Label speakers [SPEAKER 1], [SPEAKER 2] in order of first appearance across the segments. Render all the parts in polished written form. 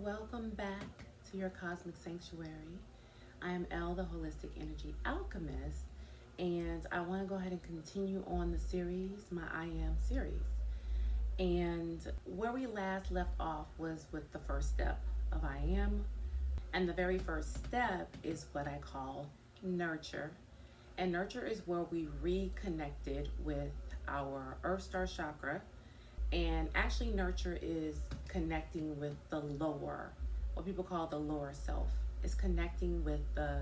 [SPEAKER 1] Welcome back to your cosmic sanctuary. I am Elle, the holistic energy alchemist, and I want to go ahead and continue on the series, my IAM series. And where we last left off was with the first step of IAM, and the very first step is what I call nurture. And nurture is where we reconnected with our Earth Star chakra. And actually, nurture is connecting with the lower, what people call the lower self. It's connecting with the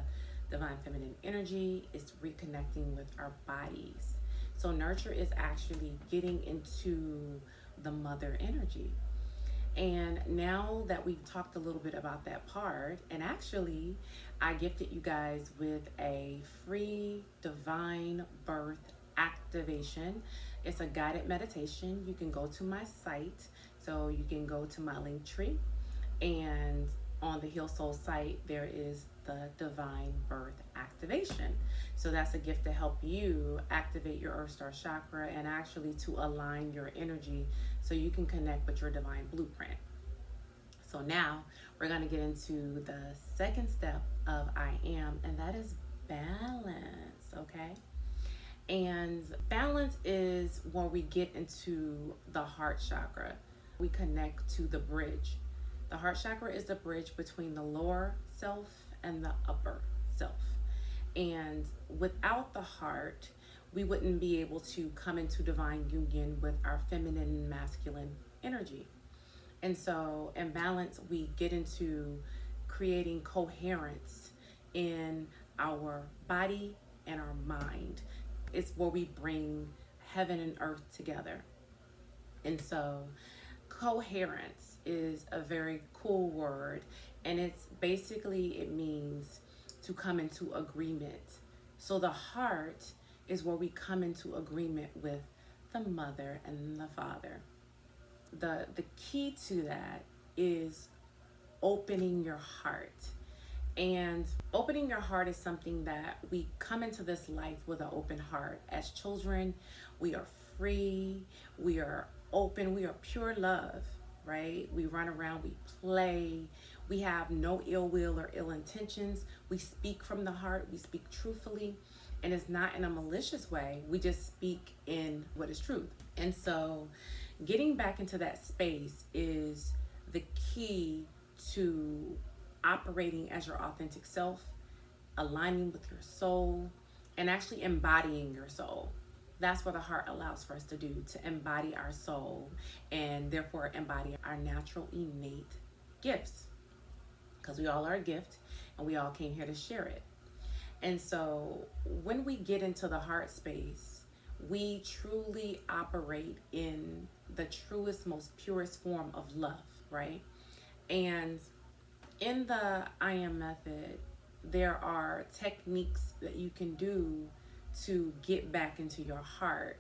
[SPEAKER 1] divine feminine energy. It's reconnecting with our bodies. So nurture is actually getting into the mother energy. And now that we've talked a little bit about that part, and actually, I gifted you guys with a free divine birth activation. It's a guided meditation. You can go to my site. So you can go to my link tree, and on the Heal Soul site, there is the divine birth activation. So that's a gift to help you activate your Earth Star chakra and actually to align your energy so you can connect with your divine blueprint. So now we're going to get into the second step of I Am, and that is balance, okay? And balance is when we get into the heart chakra. We connect to the bridge. The heart chakra is the bridge between the lower self and the upper self. And without the heart, we wouldn't be able to come into divine union with our feminine and masculine energy. And so in balance, we get into creating coherence in our body and our mind. It's where we bring heaven and earth together. And so coherence is a very cool word, and it's basically, it means to come into agreement. So the heart is where we come into agreement with the mother and the father. The key to that is opening your heart. And opening your heart is something that we come into this life with an open heart. As children, we are free, we are open, we are pure love, right? We run around, we play, we have no ill will or ill intentions. We speak from the heart, we speak truthfully, and it's not in a malicious way. We just speak in what is truth. And so getting back into that space is the key to operating as your authentic self, aligning with your soul, and actually embodying your soul. That's what the heart allows for us to do, to embody our soul and therefore embody our natural innate gifts. Because we all are a gift and we all came here to share it. And so when we get into the heart space, we truly operate in the truest, most purest form of love, right? And in the I Am method, there are techniques that you can do to get back into your heart.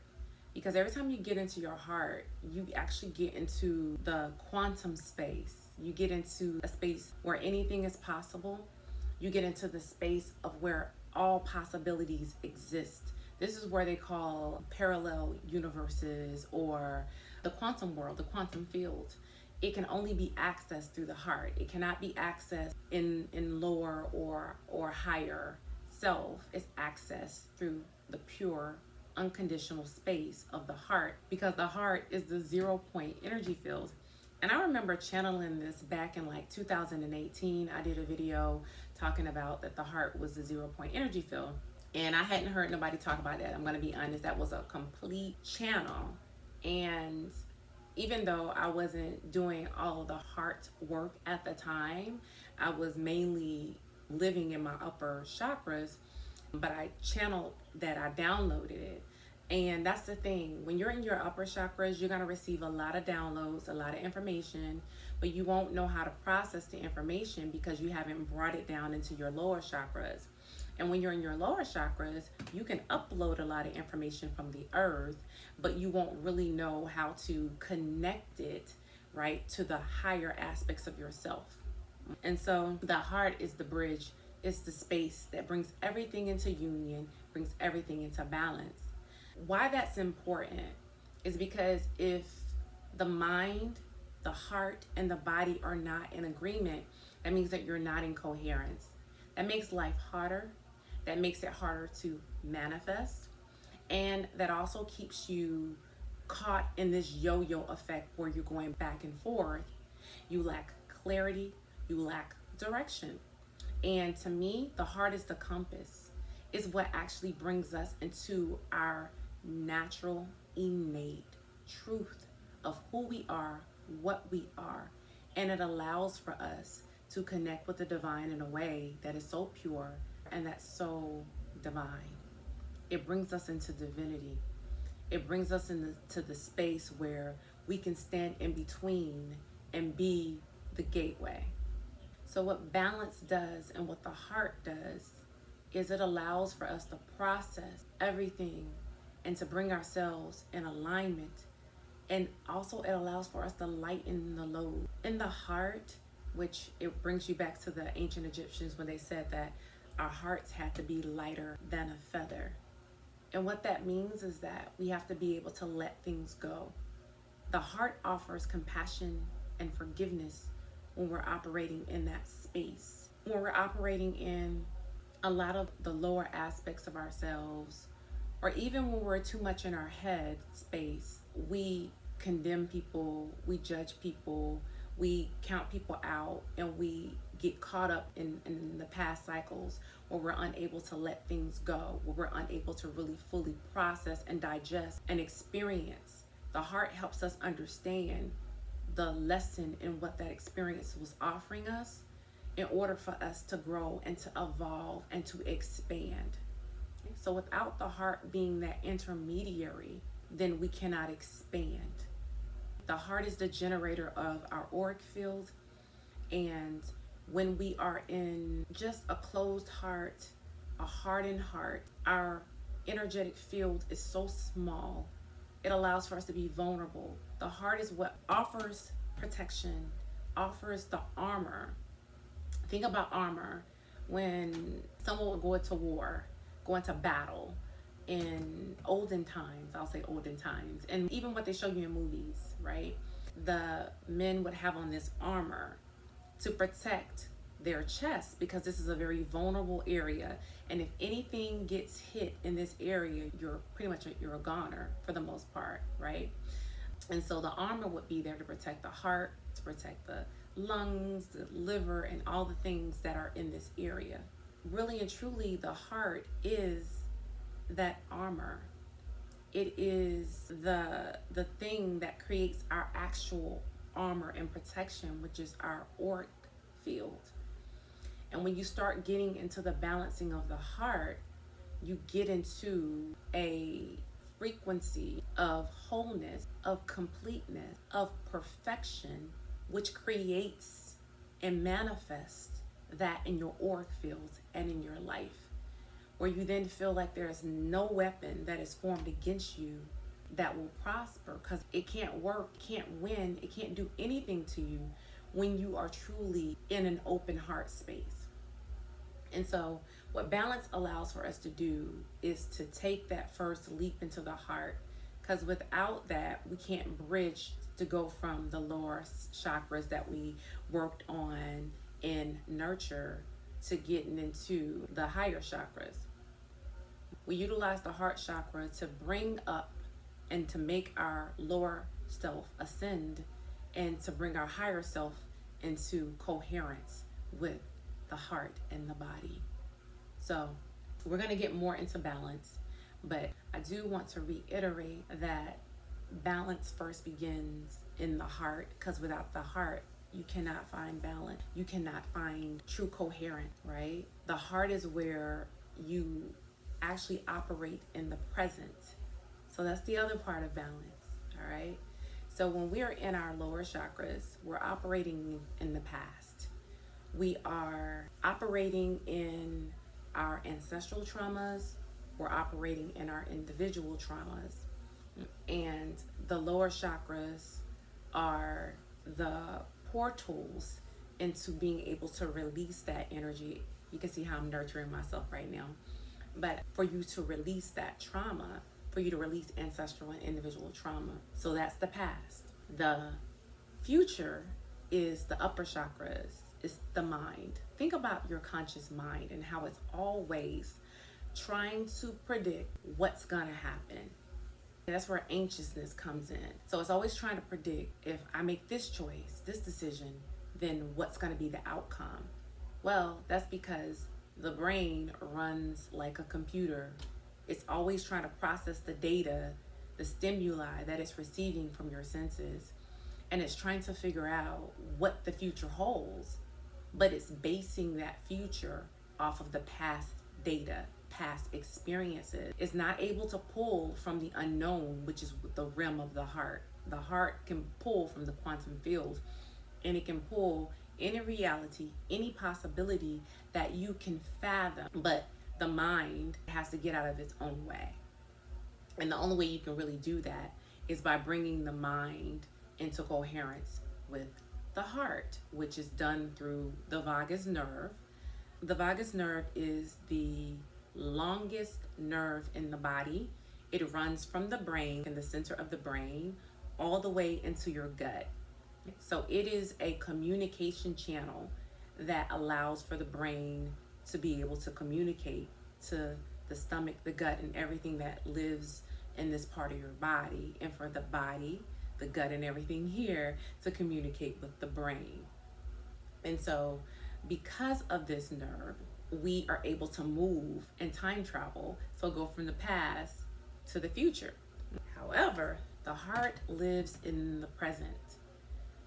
[SPEAKER 1] Because every time you get into your heart, you actually get into the quantum space. You get into a space where anything is possible. You get into the space of where all possibilities exist. This is where they call parallel universes or the quantum world, the quantum field. It can only be accessed through the heart. It cannot be accessed in lower or higher self. It's accessed through the pure, unconditional space of the heart, because the heart is the 0 point energy field. And I remember channeling this back in like 2018. I did a video talking about that the heart was the 0 point energy field. And I hadn't heard nobody talk about that. I'm gonna be honest, that was a complete channel. And even though I wasn't doing all of the heart work at the time, I was mainly living in my upper chakras, but I channeled that, I downloaded it. And that's the thing, when you're in your upper chakras, you're gonna receive a lot of downloads, a lot of information, but you won't know how to process the information because you haven't brought it down into your lower chakras. And when you're in your lower chakras, you can upload a lot of information from the earth, but you won't really know how to connect it, right, to the higher aspects of yourself. And so the heart is the bridge. It's the space that brings everything into union, brings everything into balance. Why that's important is because if the mind the heart and the body are not in agreement, that means that you're not in coherence. That makes life harder. That makes it harder to manifest. And that also keeps you caught in this yo-yo effect where you're going back and forth. You lack clarity, you lack direction. And to me, the heart is the compass. Is what actually brings us into our natural, innate truth of who we are, what we are. And it allows for us to connect with the divine in a way that is so pure and that's so divine. It brings us into divinity. It brings us into the space where we can stand in between and be the gateway. So, what balance does and what the heart does is it allows for us to process everything and to bring ourselves in alignment. And also, it allows for us to lighten the load. In the heart, which it brings you back to the ancient Egyptians when they said that our hearts had to be lighter than a feather. And what that means is that we have to be able to let things go. The heart offers compassion and forgiveness when we're operating in that space. When we're operating in a lot of the lower aspects of ourselves, or even when we're too much in our head space, we condemn people, we judge people, we count people out, and we get caught up in the past cycles where we're unable to let things go, where we're unable to really fully process and digest and experience. The heart helps us understand the lesson in what that experience was offering us in order for us to grow and to evolve and to expand. So without the heart being that intermediary, then we cannot expand. The heart is the generator of our auric field, and when we are in just a closed heart, a hardened heart, our energetic field is so small. It allows for us to be vulnerable. The heart is what offers protection, offers the armor. Think about armor. When someone would go into war, go into battle in olden times, I'll say olden times, and even what they show you in movies, right? The men would have on this armor to protect their chest because this is a very vulnerable area, and if anything gets hit in this area, you're pretty much you're a goner for the most part, right? And so the armor would be there to protect the heart, to protect the lungs, the liver, and all the things that are in this area. Really and truly, the heart is that armor. It is the thing that creates our actual armor and protection, which is our auric field. And when you start getting into the balancing of the heart, you get into a frequency of wholeness, of completeness, of perfection, which creates and manifests that in your auric field and in your life, where you then feel like there's no weapon that is formed against you that will prosper, because it can't work, can't win, it can't do anything to you when you are truly in an open heart space. And so what balance allows for us to do is to take that first leap into the heart, because without that, we can't bridge to go from the lower chakras that we worked on in nurture to getting into the higher chakras. We utilize the heart chakra to bring up and to make our lower self ascend, and to bring our higher self into coherence with the heart and the body. So we're going to get more into balance, but I do want to reiterate that balance first begins in the heart, because without the heart, you cannot find balance. You cannot find true coherence, right? The heart is where you actually operate in the present. So that's the other part of balance, all right? So when we're in our lower chakras, we're operating in the past. We are operating in our ancestral traumas. We're operating in our individual traumas. And the lower chakras are the portals into being able to release that energy. You can see how I'm nurturing myself right now. But for you to release that trauma, for you to release ancestral and individual trauma. So that's the past. The future is the upper chakras, it's the mind. Think about your conscious mind and how it's always trying to predict what's gonna happen. That's where anxiousness comes in. So it's always trying to predict, if I make this choice, this decision, then what's going to be the outcome. Well, that's because the brain runs like a computer. It's always trying to process the data, the stimuli that it's receiving from your senses, and it's trying to figure out what the future holds, but it's basing that future off of the past data, past experiences. Is not able to pull from the unknown, which is the realm of the heart. The heart can pull from the quantum field, and it can pull any reality, any possibility that you can fathom, but the mind has to get out of its own way. And the only way you can really do that is by bringing the mind into coherence with the heart, which is done through the vagus nerve. The vagus nerve is the longest nerve in the body. It runs from the brain, in the center of the brain, all the way into your gut. So it is a communication channel that allows for the brain to be able to communicate to the stomach, the gut, and everything that lives in this part of your body, and for the body, the gut, and everything here to communicate with the brain. And so because of this nerve, we are able to move and time travel, so go from the past to the future. However, the heart lives in the present.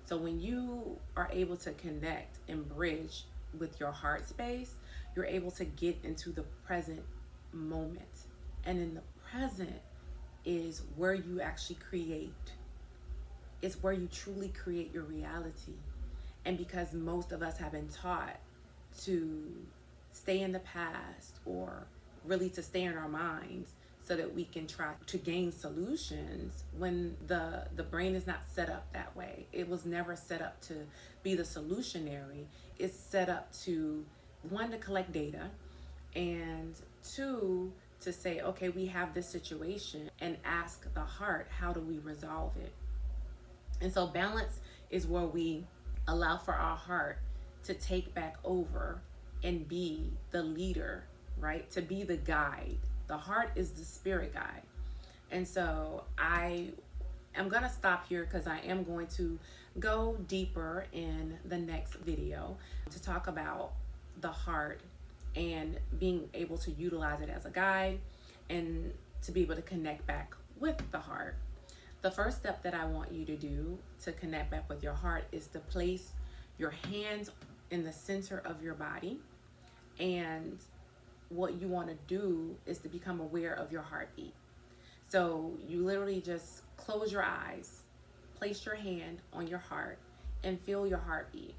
[SPEAKER 1] So when you are able to connect and bridge with your heart space, you're able to get into the present moment. And in the present is where you actually create. It's where you truly create your reality. And because most of us have been taught to stay in the past, or really to stay in our minds so that we can try to gain solutions, when the brain is not set up that way. It was never set up to be the solutionary. It's set up to, one, to collect data, and two, to say, okay, we have this situation, and ask the heart, how do we resolve it? And so balance is where we allow for our heart to take back over and be the leader, right? To be the guide. The heart is the spirit guide. And so I am going to stop here, because I am going to go deeper in the next video to talk about the heart and being able to utilize it as a guide and to be able to connect back with the heart. The first step that I want you to do to connect back with your heart is to place your hands in the center of your body. And what you want to do is to become aware of your heartbeat. So you literally just close your eyes, place your hand on your heart, and feel your heartbeat.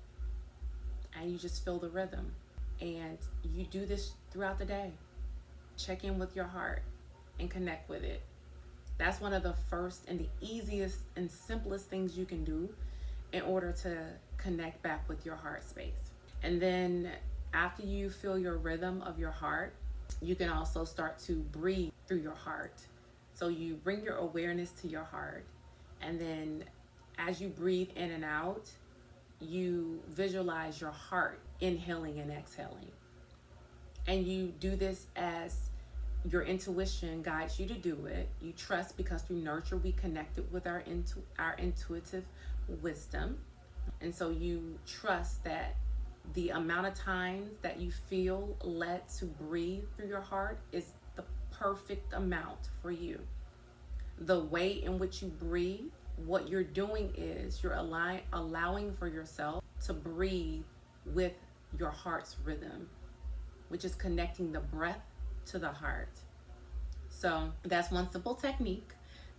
[SPEAKER 1] And you just feel the rhythm. And you do this throughout the day. Check in with your heart and connect with it. That's one of the first and the easiest and simplest things you can do in order to connect back with your heart space. And then after you feel your rhythm of your heart, you can also start to breathe through your heart. So you bring your awareness to your heart, and then as you breathe in and out, you visualize your heart inhaling and exhaling. And you do this as your intuition guides you to do it. You trust, because through nurture we connected with our intuitive wisdom. And so you trust that the amount of times that you feel led to breathe through your heart is the perfect amount for you. The way in which you breathe, what you're doing is you're allowing for yourself to breathe with your heart's rhythm, which is connecting the breath to the heart. So that's one simple technique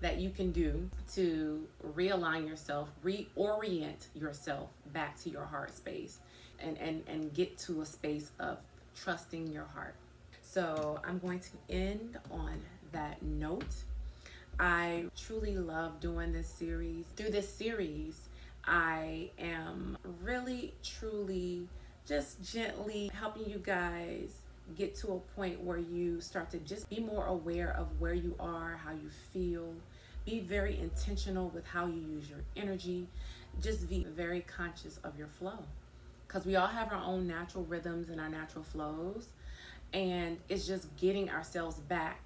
[SPEAKER 1] that you can do to realign yourself, reorient yourself back to your heart space, and get to a space of trusting your heart. So I'm going to end on that note. I truly love doing this series. Through this series, I am really, truly just gently helping you guys get to a point where you start to just be more aware of where you are, how you feel. Be very intentional with how you use your energy. just be very conscious of your flow, because we all have our own natural rhythms and our natural flows, and it's just getting ourselves back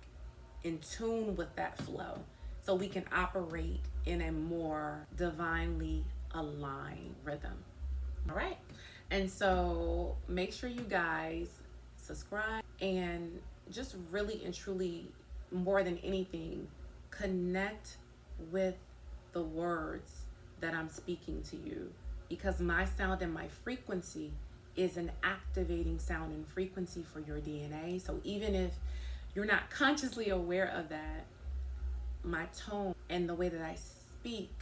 [SPEAKER 1] in tune with that flow so we can operate in a more divinely aligned rhythm. All right. And so make sure you guys subscribe and just really and truly, more than anything, connect with the words that I'm speaking to you, because my sound and my frequency is an activating sound and frequency for your DNA. So even if you're not consciously aware of that, my tone and the way that I speak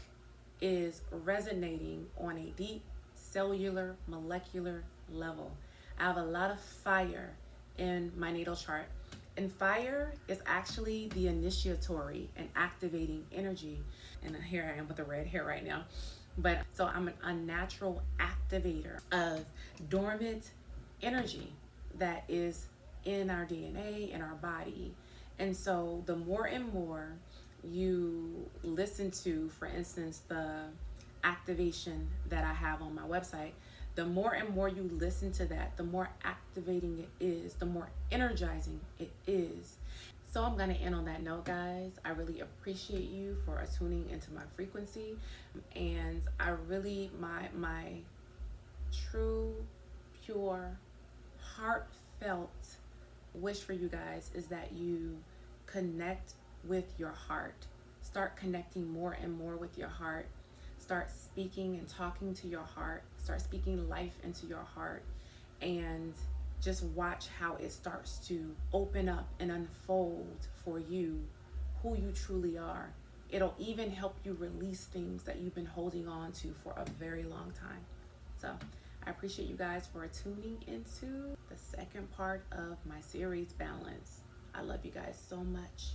[SPEAKER 1] is resonating on a deep cellular, molecular level. I have a lot of fire in my natal chart. And fire is actually the initiatory and activating energy. And here I am with the red hair right now. But so I'm a natural activator of dormant energy that is in our DNA, in our body. And so the more and more you listen to, for instance, the activation that I have on my website, the more and more you listen to that, the more activating it is, the more energizing it is. So I'm going to end on that note, guys. I really appreciate you for tuning into my frequency. And I really, my true, pure, heartfelt wish for you guys is that you connect with your heart. Start connecting more and more with your heart. Start speaking and talking to your heart. Start speaking life into your heart. And just watch how it starts to open up and unfold for you who you truly are. It'll even help you release things that you've been holding on to for a very long time. So I appreciate you guys for tuning into the second part of my series, Balance. I love you guys so much.